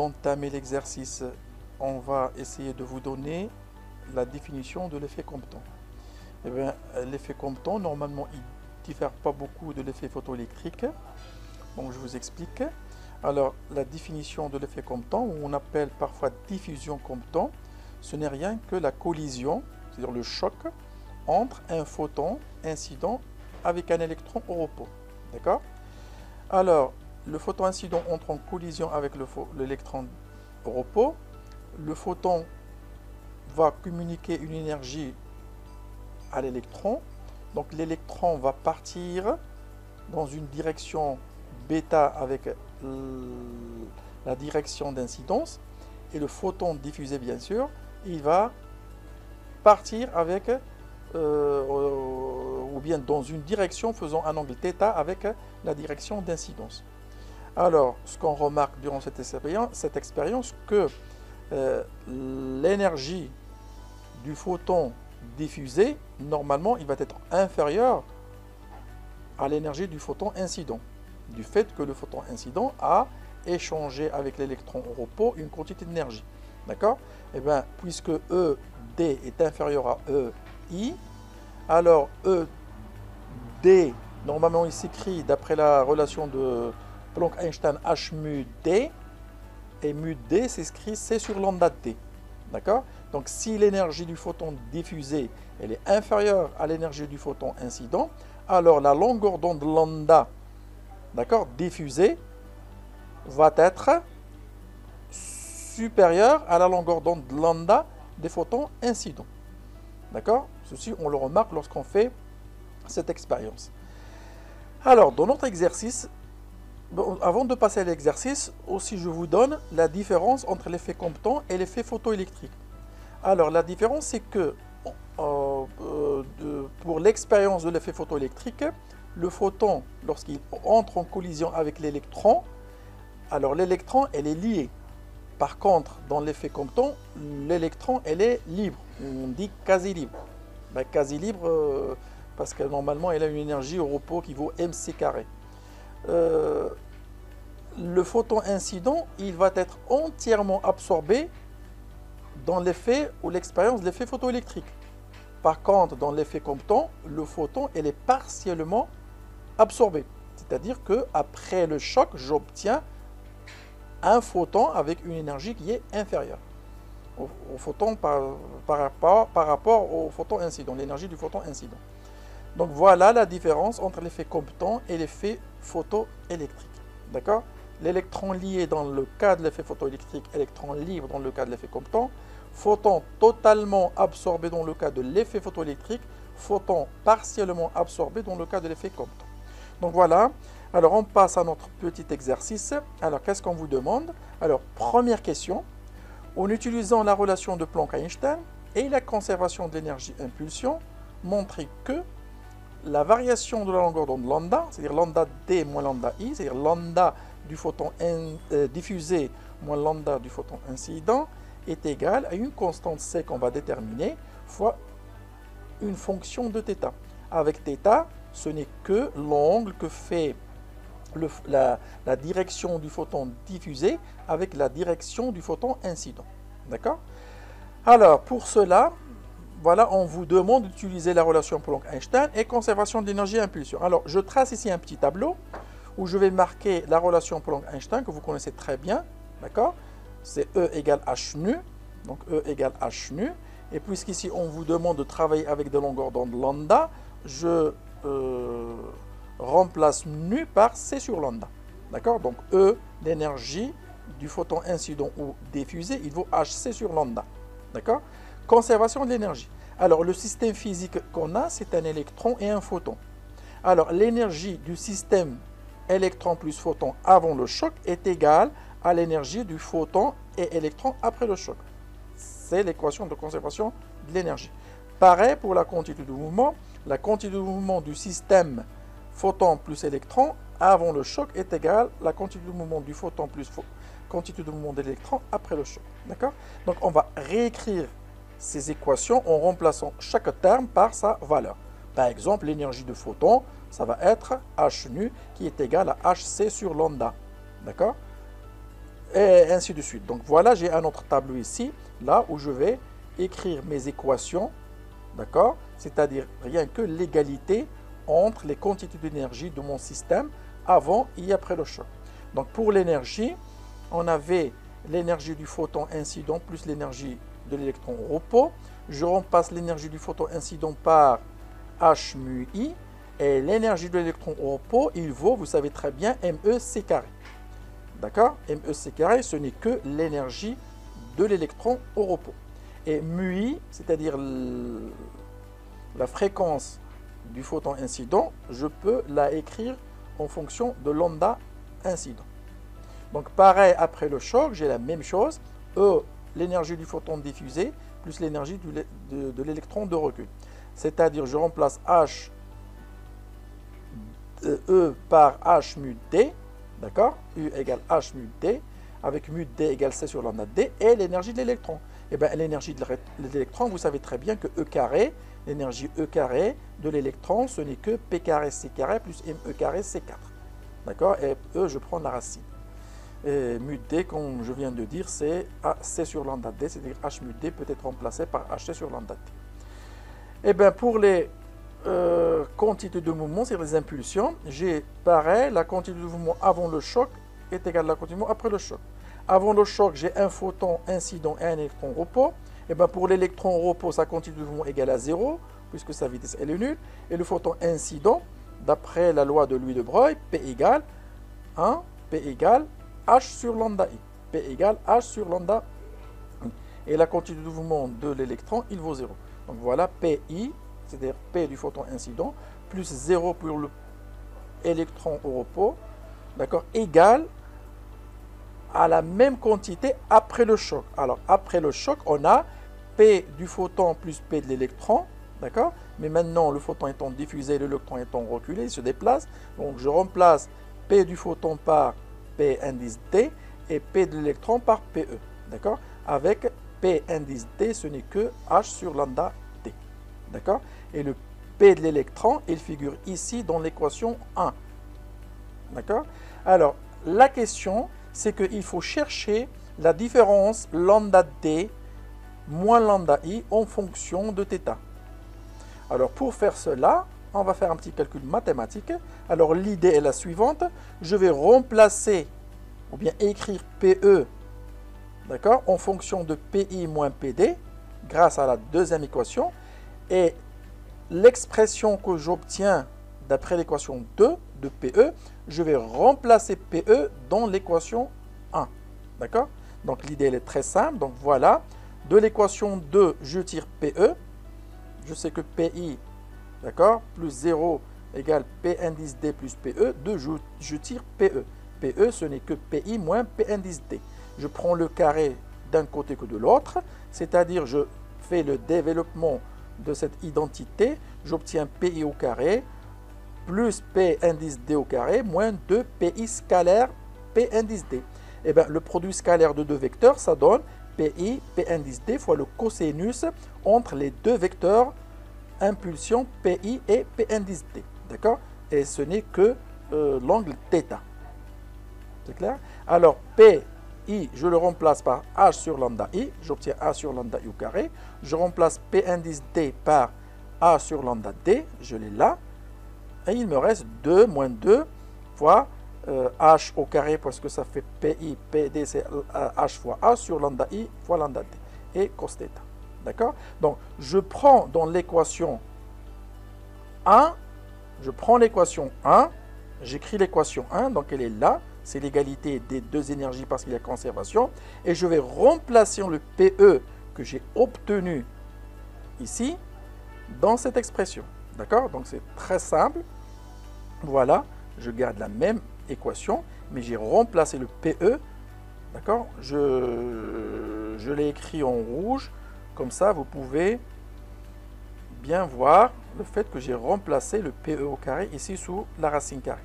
d'entamer l'exercice, on va essayer de vous donner la définition de l'effet Compton. Eh bien, l'effet Compton, normalement, il ne diffère pas beaucoup de l'effet photoélectrique. Donc, je vous explique. Alors, la définition de l'effet Compton, ou on appelle parfois diffusion Compton, ce n'est rien que la collision, c'est-à-dire le choc, entre un photon incident avec un électron au repos. D'accord? Alors, le photon incident entre en collision avec l'électron au repos. Le photon va communiquer une énergie à l'électron. Donc, l'électron va partir dans une direction bêta avec la direction d'incidence. Et le photon diffusé, bien sûr, il va partir avec ou bien dans une direction faisant un angle θ avec la direction d'incidence. Alors, ce qu'on remarque durant cette expérience, que l'énergie du photon diffusé, normalement, il va être inférieur à l'énergie du photon incident, du fait que le photon incident a échangé avec l'électron au repos une quantité d'énergie. D'accord? Et bien, puisque ED est inférieur à EI, alors ED, normalement, il s'écrit d'après la relation de Planck-Einstein H mu D, et mu D s'écrit C sur lambda T. D'accord? Donc, si l'énergie du photon diffusé elle est inférieure à l'énergie du photon incident, alors la longueur d'onde lambda, d'accord, diffusée, va être supérieure à la longueur d'onde lambda des photons incidents. D'accord? Ceci, on le remarque lorsqu'on fait cette expérience. Alors, dans notre exercice, avant de passer à l'exercice, aussi je vous donne la différence entre l'effet Compton et l'effet photoélectrique. Alors, la différence, c'est que pour l'expérience de l'effet photoélectrique, le photon, lorsqu'il entre en collision avec l'électron, alors l'électron, elle est liée. Par contre, dans l'effet Compton, l'électron, elle est libre. On dit quasi libre. Ben, quasi libre, parce que normalement, elle a une énergie au repos qui vaut mc carré. Le photon incident, il va être entièrement absorbé dans l'effet ou l'expérience de l'effet photoélectrique. Par contre, dans l'effet Compton, le photon, elle est partiellement absorbé. C'est-à-dire qu'après le choc, j'obtiens un photon avec une énergie qui est inférieure au photon par rapport au photon incident, l'énergie du photon incident. Donc voilà la différence entre l'effet Compton et l'effet photoélectrique. D'accord? L'électron lié dans le cas de l'effet photoélectrique, électron libre dans le cas de l'effet Compton, photon totalement absorbé dans le cas de l'effet photoélectrique, photon partiellement absorbé dans le cas de l'effet Compton. Donc voilà, alors on passe à notre petit exercice. Alors qu'est-ce qu'on vous demande? Alors première question, en utilisant la relation de Planck-Einstein et la conservation de l'énergie impulsion, montrez que la variation de la longueur d'onde lambda, c'est-à-dire lambda D moins lambda I, c'est-à-dire lambda du photon diffusé moins lambda du photon incident, est égale à une constante C qu'on va déterminer fois une fonction de θ. Avec θ, ce n'est que l'angle que fait la direction du photon diffusé avec la direction du photon incident. D'accord? Alors, pour cela, voilà, on vous demande d'utiliser la relation Planck-Einstein et conservation d'énergie impulsion. Alors, je trace ici un petit tableau où je vais marquer la relation Planck-Einstein que vous connaissez très bien. D'accord? C'est E égale H nu. Donc, E égale H nu. Et puisqu'ici, on vous demande de travailler avec des longueurs d'onde lambda, je remplace nu par C sur lambda. D'accord? Donc, E, l'énergie du photon incident ou diffusé, il vaut HC sur lambda. D'accord? Conservation de l'énergie. Alors, le système physique qu'on a, c'est un électron et un photon. Alors, l'énergie du système électron plus photon avant le choc est égale à l'énergie du photon et électron après le choc. C'est l'équation de conservation de l'énergie. Pareil pour la quantité de mouvement. La quantité de mouvement du système photon plus électron avant le choc est égale à la quantité de mouvement du photon plus quantité de mouvement d'électron après le choc. D'accord? Donc, on va réécrire ces équations en remplaçant chaque terme par sa valeur. Par exemple, l'énergie de photon, ça va être H nu qui est égal à HC sur lambda. D'accord? et ainsi de suite. Donc voilà, j'ai un autre tableau ici, là où je vais écrire mes équations, d'accord? C'est-à-dire rien que l'égalité entre les quantités d'énergie de mon système avant et après le choc. Donc pour l'énergie, on avait l'énergie du photon incident plus l'énergie de l'électron au repos. Je remplace l'énergie du photon incident par H mu I. Et l'énergie de l'électron au repos, il vaut, vous savez très bien, MEC carré. D'accord? MEC carré, ce n'est que l'énergie de l'électron au repos. Et mu I, c'est-à-dire la fréquence du photon incident, je peux la écrire en fonction de lambda incident. Donc pareil, après le choc, j'ai la même chose. E, l'énergie du photon diffusé, plus l'énergie de l'électron de recul. C'est-à-dire, je remplace H E par H mu D, d'accord? U égale H mu D, avec mu D égale C sur lambda D, et l'énergie de l'électron. Et bien, l'énergie de l'électron, vous savez très bien que E carré, l'énergie E carré de l'électron, ce n'est que P carré C carré plus ME carré C4. D'accord? Et E, je prends la racine. Et mu D, comme je viens de dire, c'est C sur lambda D, c'est-à-dire H mu D peut être remplacé par HC sur lambda D. Et bien, pour les quantité de mouvement, c'est les impulsions. J'ai pareil, la quantité de mouvement avant le choc est égale à la quantité de mouvement après le choc. Avant le choc, j'ai un photon incident et un électron repos. Et bien pour l'électron repos, sa quantité de mouvement est égale à 0, puisque sa vitesse elle est nulle. Et le photon incident, d'après la loi de Louis de Broglie, P égale 1, P égale H sur lambda I. P égale H sur lambda I. Et la quantité de mouvement de l'électron, il vaut 0. Donc voilà, PI, c'est-à-dire P du photon incident, plus 0 pour l'électron au repos, d'accord, égale à la même quantité après le choc. Alors, après le choc, on a P du photon plus P de l'électron, d'accord, mais maintenant, le photon étant diffusé, l'électron étant reculé, il se déplace, donc je remplace P du photon par P indice D et P de l'électron par PE, d'accord, avec P indice D, ce n'est que H sur lambda D, d'accord. Et le P de l'électron, il figure ici dans l'équation 1. D'accord? Alors, la question, c'est qu'il faut chercher la différence lambda D moins lambda I en fonction de θ. Alors, pour faire cela, on va faire un petit calcul mathématique. Alors, l'idée est la suivante. Je vais remplacer, ou bien écrire PE, d'accord, en fonction de PI moins PD, grâce à la deuxième équation. Et l'expression que j'obtiens d'après l'équation 2 de PE, je vais remplacer PE dans l'équation 1. D'accord? Donc l'idée elle est très simple. Donc voilà, de l'équation 2, je tire PE. Je sais que PI, d'accord, plus 0 égale P indice D plus PE. 2, je tire PE. PE, ce n'est que PI moins P indice D. Je prends le carré d'un côté que de l'autre, c'est-à-dire je fais le développement de cette identité, j'obtiens PI au carré plus P indice D au carré moins 2 PI scalaire P indice D. Et bien, le produit scalaire de deux vecteurs, ça donne PI, P indice D fois le cosinus entre les deux vecteurs impulsion PI et P indice D. D'accord? Et ce n'est que l'angle θ. C'est clair? Alors, PI, je le remplace par H sur lambda I. J'obtiens A sur lambda I au carré. Je remplace P indice D par A sur lambda D. Je l'ai là. Et il me reste 2 moins 2 fois H au carré parce que ça fait PI, PD, c'est H fois A sur lambda I fois lambda D. Et cos θ. D'accord? Donc, je prends dans l'équation 1, je prends l'équation 1, j'écris l'équation 1, donc elle est là, c'est l'égalité des deux énergies parce qu'il y a conservation, et je vais remplacer le PE que j'ai obtenu ici dans cette expression. D'accord? Donc c'est très simple. Voilà, je garde la même équation, mais j'ai remplacé le PE. D'accord? Je l'ai écrit en rouge. Comme ça, vous pouvez bien voir le fait que j'ai remplacé le PE au carré ici sous la racine carrée.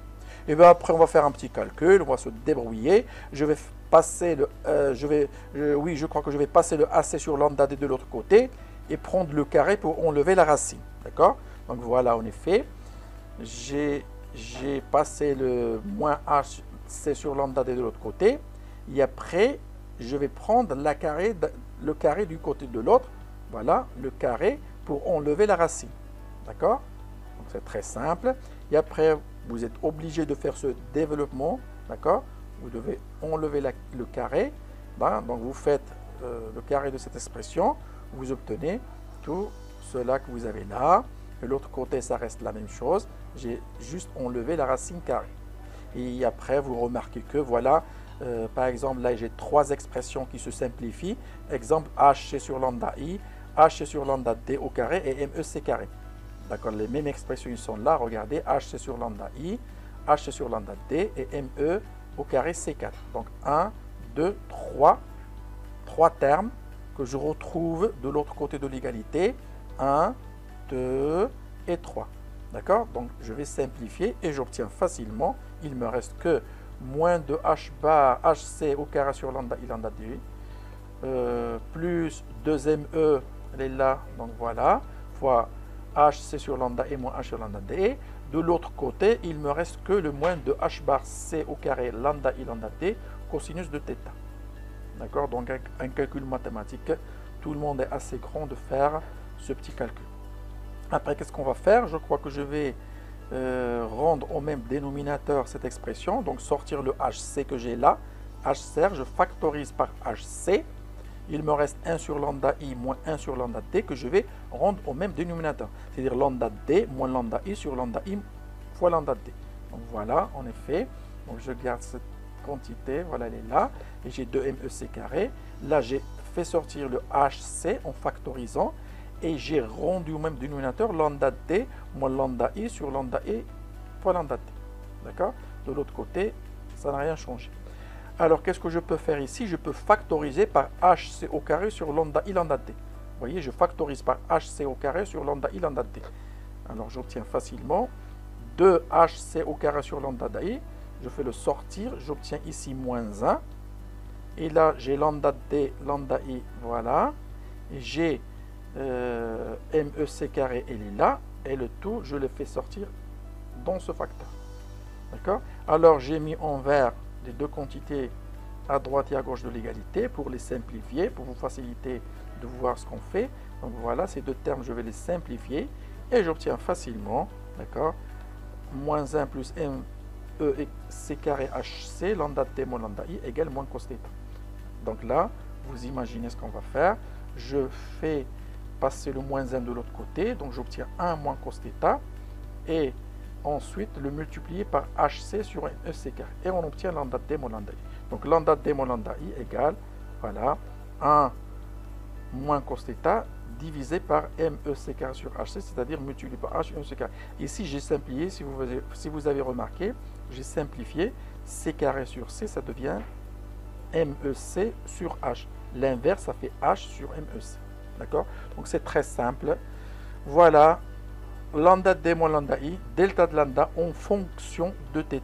Et bien après, on va faire un petit calcul, on va se débrouiller. Je vais passer le, oui, je crois que je vais passer le AC sur lambda D de l'autre côté et prendre le carré pour enlever la racine. D'accord? Donc voilà, en effet, j'ai passé le moins HC sur lambda D de l'autre côté Et après, je vais prendre le carré du côté de l'autre. Voilà, le carré pour enlever la racine. D'accord? Donc c'est très simple. Et après, vous êtes obligé de faire ce développement. D'accord? Vous devez enlever le carré. Ben, donc vous faites le carré de cette expression. Vous obtenez tout cela que vous avez là. De l'autre côté, ça reste la même chose. J'ai juste enlevé la racine carrée. Et après, vous remarquez que voilà, par exemple, là, j'ai trois expressions qui se simplifient. Exemple, h c'est sur lambda i, h c'est sur lambda d au carré et me c'est carré. D'accord, les mêmes expressions ils sont là. Regardez, h c'est sur lambda i, h c'est sur lambda d et me au carré c'est 4. Donc 1, 2, 3. Trois termes que je retrouve de l'autre côté de l'égalité. 1, 2 et 3. D'accord? Donc je vais simplifier et j'obtiens facilement. Il me reste que moins de h bar hc au carré sur lambda i lambda d plus 2me, elle est là, donc voilà, fois hc sur lambda et moins h sur lambda d. De l'autre côté, il me reste que le moins de h bar c au carré lambda i lambda d cosinus de θ. D'accord? Donc un calcul mathématique, tout le monde est assez grand de faire ce petit calcul. Après, qu'est-ce qu'on va faire? Je crois que je vais rendre au même dénominateur cette expression, donc sortir le hc que j'ai là, hc, je factorise par hc, il me reste 1 sur lambda i moins 1 sur lambda d que je vais rendre au même dénominateur, c'est-à-dire lambda d moins lambda i sur lambda i fois lambda d. Donc voilà, en effet, donc je garde cette quantité, voilà, elle est là, et j'ai 2mec carré. Là, j'ai fait sortir le hc en factorisant, et j'ai rendu au même dénominateur lambda d moins lambda i sur lambda i fois lambda d. D'accord? De l'autre côté, ça n'a rien changé. Alors, qu'est-ce que je peux faire ici? Je peux factoriser par hc au carré sur lambda i lambda d. Vous voyez, je factorise par hc au carré sur lambda i lambda d. Alors, j'obtiens facilement 2hc au carré sur lambda i. Je fais le sortir, j'obtiens ici moins 1. Et là, j'ai lambda d, lambda i, voilà. Et j'ai mec carré, elle est là. Et le tout, je le fais sortir dans ce facteur. D'accord? Alors, j'ai mis en vert les deux quantités à droite et à gauche de l'égalité pour les simplifier, pour vous faciliter de voir ce qu'on fait. Donc voilà, ces deux termes, je vais les simplifier. Et j'obtiens facilement, d'accord, moins 1 plus mec carré hc, lambda d moins lambda i égale moins cos θ. Donc là, vous imaginez ce qu'on va faire. Je fais passer le moins 1 de l'autre côté, donc j'obtiens 1 moins cos θ, et ensuite le multiplier par hc sur mec carré, et on obtient lambda d moins lambda i. Donc lambda d moins lambda i égale, voilà, 1 moins cos θ divisé par mec carré sur hc, c'est-à-dire multiplié par h sur mec carré. Ici, j'ai simplifié, si vous avez remarqué, j'ai simplifié, c carré sur c, ça devient mec sur h. L'inverse, ça fait h sur mec. D'accord? Donc c'est très simple. Voilà, lambda d moins lambda i, delta de lambda en fonction de θ.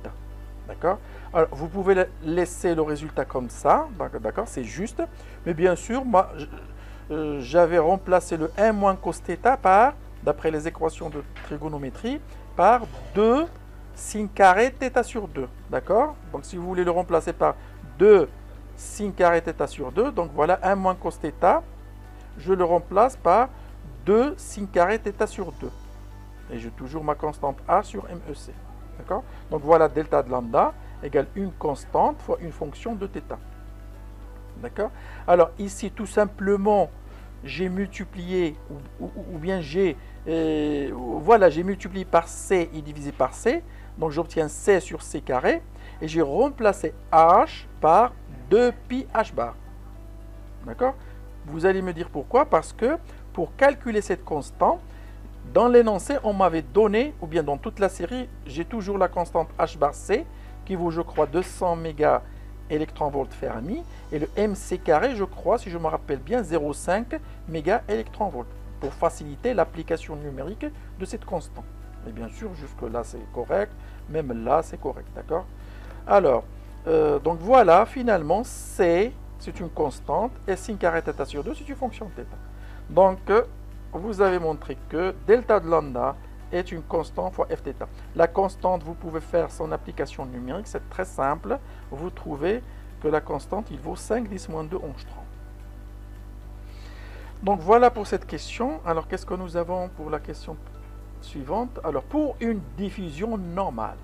D'accord? Alors, vous pouvez laisser le résultat comme ça, d'accord? C'est juste. Mais bien sûr, moi, j'avais remplacé le 1 moins cos θ par, d'après les équations de trigonométrie, par 2 sin carré θ sur 2. D'accord? Donc, si vous voulez le remplacer par 2 sin carré θ sur 2, donc voilà 1 moins cos θ, je le remplace par 2 sin carré θ sur 2. Et j'ai toujours ma constante A sur mec. D'accord? Donc voilà, delta de lambda égale une constante fois une fonction de θ. D'accord? Alors ici, tout simplement, j'ai multiplié, ou bien j'ai voilà, j'ai multiplié par c et divisé par c. Donc j'obtiens c sur c carré. Et j'ai remplacé h par 2 pi h bar. D'accord? Vous allez me dire pourquoi? Parce que pour calculer cette constante, dans l'énoncé, on m'avait donné, ou bien dans toute la série, j'ai toujours la constante h bar c, qui vaut, je crois, 200 méga électronvolts Fermi, et le mc carré, je crois, si je me rappelle bien, 0,5 méga électronvolts, pour faciliter l'application numérique de cette constante. Et bien sûr, jusque-là, c'est correct, même là, c'est correct, d'accord? Alors, donc voilà, finalement, c, c'est une constante, et sin carré θ sur 2, c'est une fonction θ. Donc, vous avez montré que delta de lambda est une constante fois f θ. La constante, vous pouvez faire son application numérique, c'est très simple. Vous trouvez que la constante, il vaut 5 10 moins 2 angstrom. Donc voilà pour cette question. Alors qu'est-ce que nous avons pour la question suivante? Alors pour une diffusion normale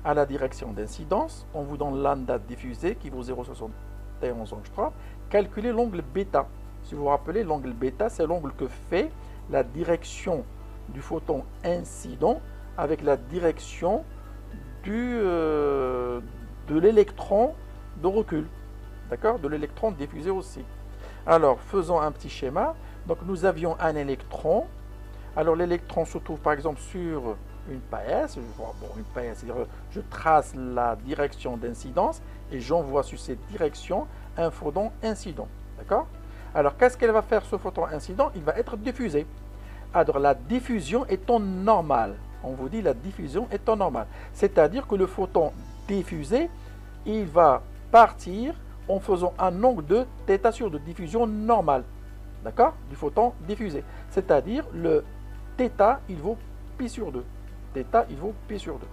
à la direction d'incidence, on vous donne lambda diffusé qui vaut 0,71 angstrom. Calculez l'angle bêta. Si vous vous rappelez, l'angle bêta, c'est l'angle que fait la direction du photon incident avec la direction de l'électron de recul. D'accord? De l'électron diffusé aussi. Alors, faisons un petit schéma. Donc, nous avions un électron. Alors, l'électron se trouve par exemple sur une paille. Une paille, c'est-à-dire je trace la direction d'incidence et j'envoie sur cette direction un photon incident. D'accord? Alors, qu'est-ce qu'elle va faire ce photon incident? Il va être diffusé. Alors, la diffusion étant normale, on vous dit la diffusion étant normale, c'est-à-dire que le photon diffusé, il va partir en faisant un angle de θ sur de diffusion normale, d'accord, du photon diffusé. C'est-à-dire le θ, il vaut pi sur 2. θ, il vaut pi sur 2.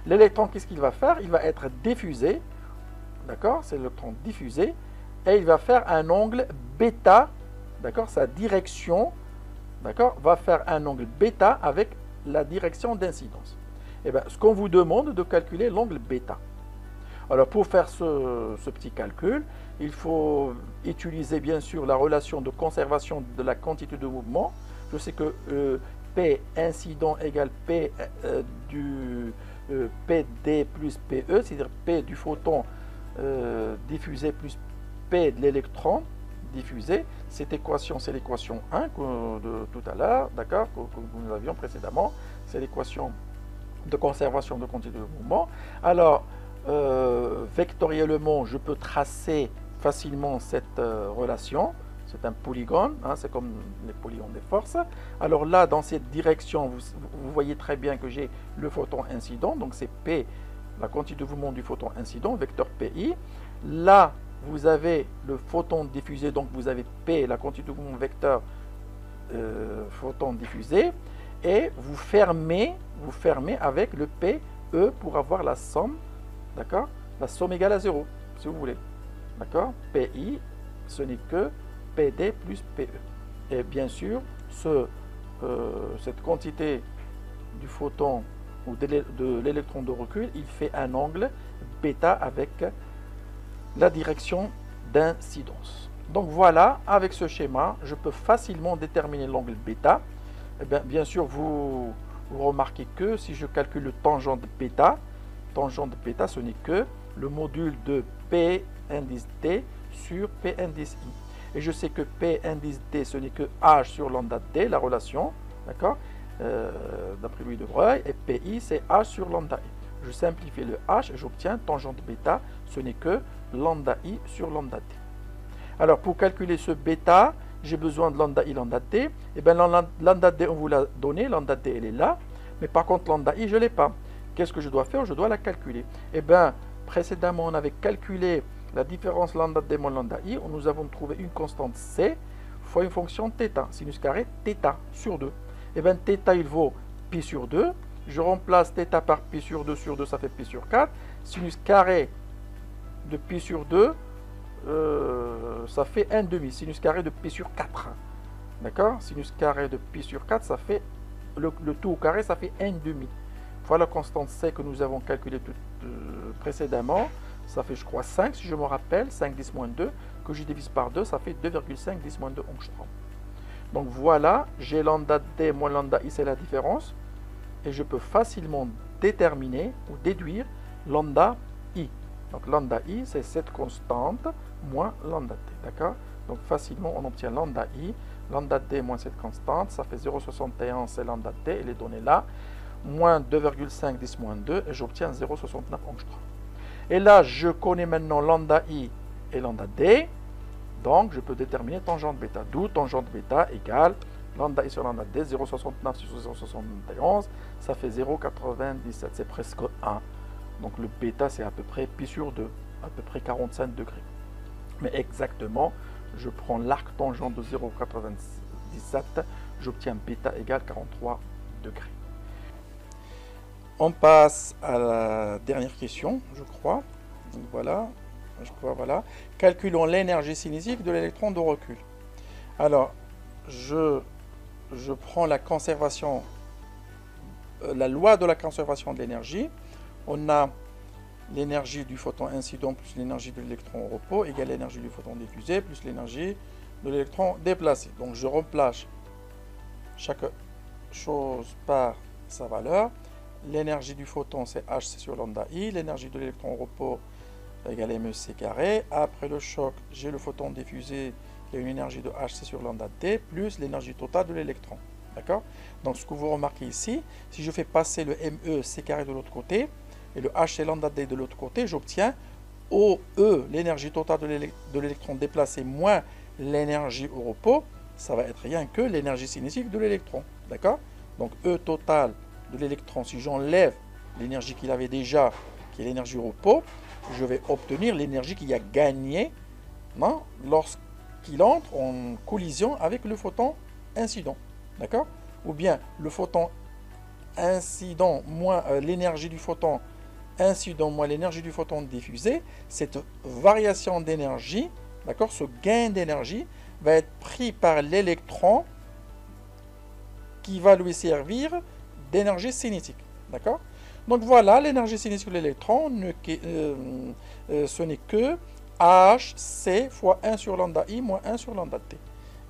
L'électron, qu'est-ce qu'il va faire? Il va être diffusé, d'accord, c'est l'électron diffusé, et il va faire un angle bêta, d'accord, sa direction, d'accord, va faire un angle bêta avec la direction d'incidence. Et bien, ce qu'on vous demande de calculer l'angle bêta. Alors, pour faire ce petit calcul, il faut utiliser bien sûr la relation de conservation de la quantité de mouvement. Je sais que P incident égale P du PD plus PE, c'est-à-dire P du photon diffusé plus P de l'électron diffusé. Cette équation, c'est l'équation 1 de tout à l'heure, d'accord, que nous avions précédemment. C'est l'équation de conservation de quantité de mouvement. Alors, vectoriellement, je peux tracer facilement cette relation. C'est un polygone, hein, c'est comme les polygones des forces. Alors là, dans cette direction, vous voyez très bien que j'ai le photon incident. Donc c'est P, la quantité de mouvement du photon incident, vecteur PI. Là, vous avez le photon diffusé, donc vous avez P, la quantité de mouvement vecteur photon diffusé. Et vous fermez avec le PE pour avoir la somme, d'accord? La somme égale à 0, si vous voulez. D'accord? PI, ce n'est que PD plus PE. Et bien sûr, cette quantité du photon ou de l'électron de recul, il fait un angle bêta avec la direction d'incidence. Donc voilà, avec ce schéma, je peux facilement déterminer l'angle bêta. Et bien sûr, vous remarquez que si je calcule le tangent de bêta, ce n'est que le module de P indice D sur P indice I. Et je sais que P indice D, ce n'est que H sur lambda D, la relation, d'accord, d'après Louis de Broglie, et PI, c'est H sur lambda I. Je simplifie le H et j'obtiens tangente bêta, ce n'est que lambda I sur lambda D. Alors, pour calculer ce bêta, j'ai besoin de lambda I, lambda D. Et bien, lambda D, on vous l'a donné, lambda D, elle est là. Mais par contre, lambda I, je ne l'ai pas. Qu'est-ce que je dois faire? Je dois la calculer. Et bien, précédemment, on avait calculé la différence lambda D moins lambda I. Nous avons trouvé une constante C fois une fonction θ, sinus carré θ sur 2. Et bien, θ, il vaut pi sur 2. Je remplace θ par pi sur 2, ça fait pi sur 4. Sinus carré de pi sur 2, ça fait 1,5. Sinus carré de pi sur 4. D'accord? Sinus carré de pi sur 4, ça fait le tout au carré, ça fait 1,5. Voilà la constante C que nous avons calculée précédemment. Ça fait, je crois, 5, si je me rappelle, 5 10 moins 2, que je divise par 2, ça fait 2,5 10 moins 2 angstrom. Donc voilà, j'ai lambda D moins lambda I, c'est la différence. Et je peux facilement déterminer ou déduire lambda I. Donc lambda I, c'est cette constante moins lambda D. D'accord? Donc facilement, on obtient lambda I. Lambda D moins cette constante, ça fait 0,61, c'est lambda D, elle est donnée là. Moins 2,5 10 moins 2, et j'obtiens 0,69 angstrom. Et là, je connais maintenant lambda I et lambda D. Donc, je peux déterminer tangente bêta. D'où tangente bêta égale lambda I sur lambda D, 0,69 sur 0,71. Ça fait 0,97. C'est presque 1. Donc, le bêta, c'est à peu près pi sur 2. À peu près 45 degrés. Mais exactement, je prends l'arc tangent de 0,97. J'obtiens bêta égale 43 degrés. On passe à la dernière question, je crois. Donc voilà. je crois, voilà. Calculons l'énergie cinétique de l'électron de recul. Alors, je prends la conservation, la loi de la conservation de l'énergie. On a l'énergie du photon incident plus l'énergie de l'électron au repos égale l'énergie du photon diffusé plus l'énergie de l'électron déplacé. Donc je remplace chaque chose par sa valeur. L'énergie du photon c'est hc sur lambda i, l'énergie de l'électron au repos égale mec carré. Après le choc, j'ai le photon diffusé qui a une énergie de hc sur lambda t plus l'énergie totale de l'électron. D'accord? Donc ce que vous remarquez ici, si je fais passer le mec carré de l'autre côté et le hc lambda d de l'autre côté, j'obtiens OE, l'énergie totale de l'électron déplacé moins l'énergie au repos, ça va être rien que l'énergie cinétique de l'électron. D'accord? Donc E total de l'électron, si j'enlève l'énergie qu'il avait déjà, qui est l'énergie au repos, je vais obtenir l'énergie qu'il a gagnée lorsqu'il entre en collision avec le photon incident. D'accord? Ou bien le photon incident moins l'énergie du photon incident moins l'énergie du photon diffusé, cette variation d'énergie, d'accord, ce gain d'énergie va être pris par l'électron qui va lui servir d'énergie cinétique. D'accord? Donc voilà, l'énergie cinétique de l'électron, ce n'est que hc fois 1 sur lambda i moins 1 sur lambda t.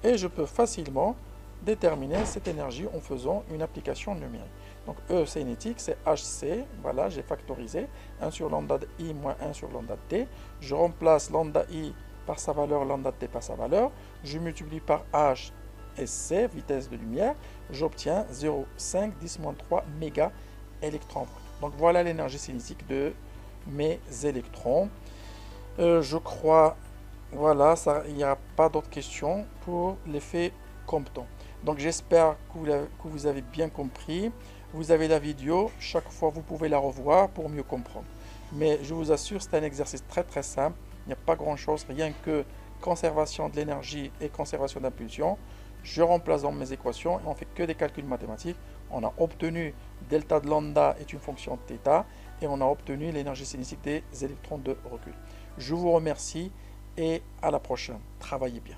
Et je peux facilement déterminer cette énergie en faisant une application numérique. Donc E cinétique, c'est hc, voilà, j'ai factorisé, 1 sur lambda i moins 1 sur lambda t. Je remplace lambda i par sa valeur, lambda t par sa valeur. Je multiplie par h et c, vitesse de lumière. J'obtiens 0,5 10-3 méga électrons. Donc voilà l'énergie cinétique de mes électrons. Je crois, voilà, il n'y a pas d'autres questions pour l'effet Compton. Donc j'espère que vous avez bien compris. Vous avez la vidéo, chaque fois vous pouvez la revoir pour mieux comprendre. Mais je vous assure, c'est un exercice très très simple. Il n'y a pas grand chose, rien que conservation de l'énergie et conservation d'impulsion. Je remplace dans mes équations et on fait que des calculs mathématiques. On a obtenu delta de lambda est une fonction de θ et on a obtenu l'énergie cinétique des électrons de recul. Je vous remercie et à la prochaine. Travaillez bien.